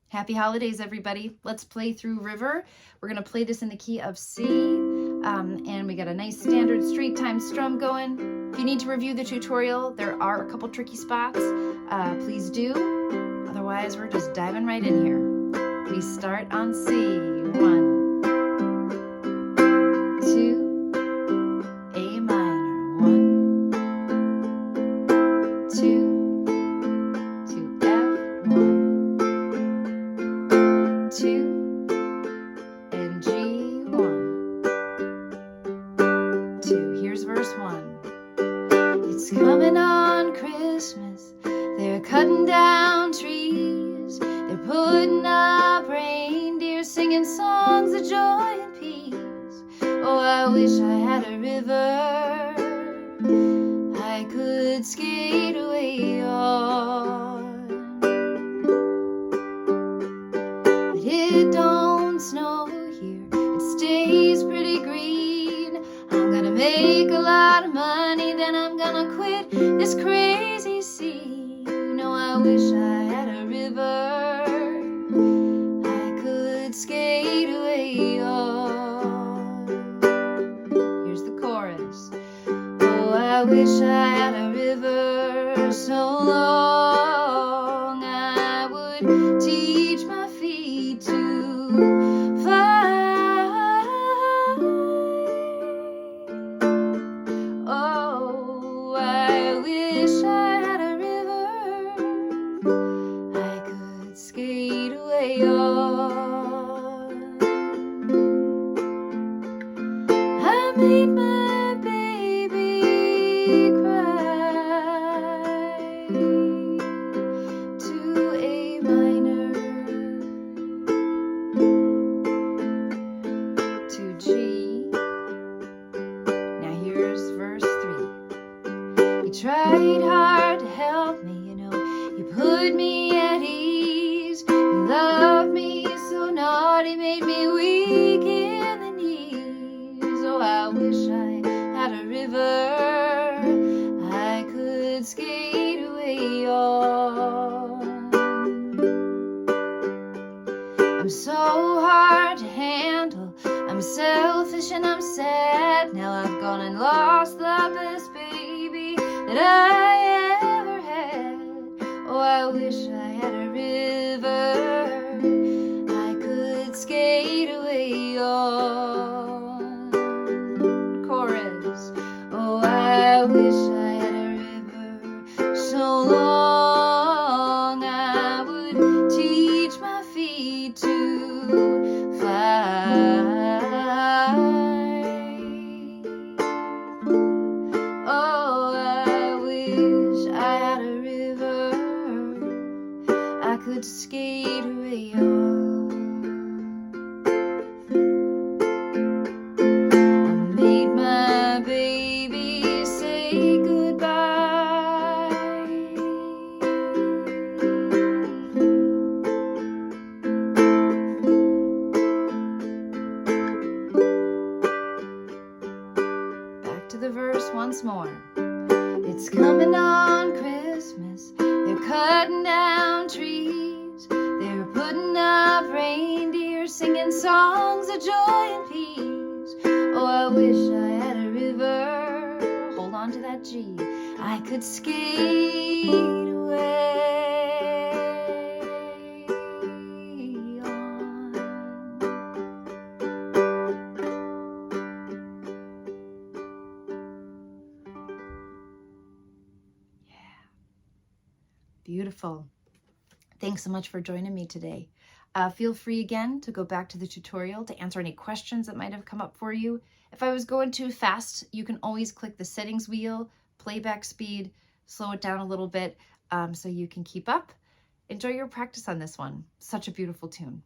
Happy holidays, everybody. Let's play through River. We're going to play this in the key of C, and we got a nice standard straight time strum going. If you need to review the tutorial, there are a couple tricky spots. Please do. Otherwise, we're just diving right in here. We start on C. 1, 2, A minor. 1, 2, to F. 1, 2, and G. 1, 2. Here's verse 1. It's coming on Christmas. They're cutting down trees. They're putting up reindeer, singing songs of joy and peace. Oh, I wish I had a river I could skate away on. But it don't snow here, it stays pretty green. I'm gonna make a lot of money, then I'm gonna quit this crazy scene. No, I wish I had a river I could skate away on. Here's the chorus. Oh, I wish I had a river so long I would teach my feet to fly. Oh, I wish I had a river I could skate away on. I made my baby cry to A minor, to G. Now here's verse 3. You tried hard to help me, you know, you put me at ease. You loved me so naughty, made me weak in the knees. Oh, I wish I had a river I could skate away on. I'm so hard to handle, I'm selfish and I'm sad. Now I've gone and lost the best baby that I ever had. Oh, I wish I had a river I could skate away on. Chorus. Oh, I wish I had a river so long I would teach my feet to fly. Oh, I wish I had a river I could skate away on. I made my baby say goodbye. Back to the verse once more. It's coming on Christmas. They're cutting down trees. They're putting up reindeer, singing songs of joy and peace. Oh, I wish I had a river. Hold on to that G. I could skate away on. Yeah. Beautiful. Thanks so much for joining me today. Feel free again to go back to the tutorial to answer any questions that might have come up for you. If I was going too fast, you can always click the settings wheel, playback speed, slow it down a little bit so you can keep up. Enjoy your practice on this one. Such a beautiful tune.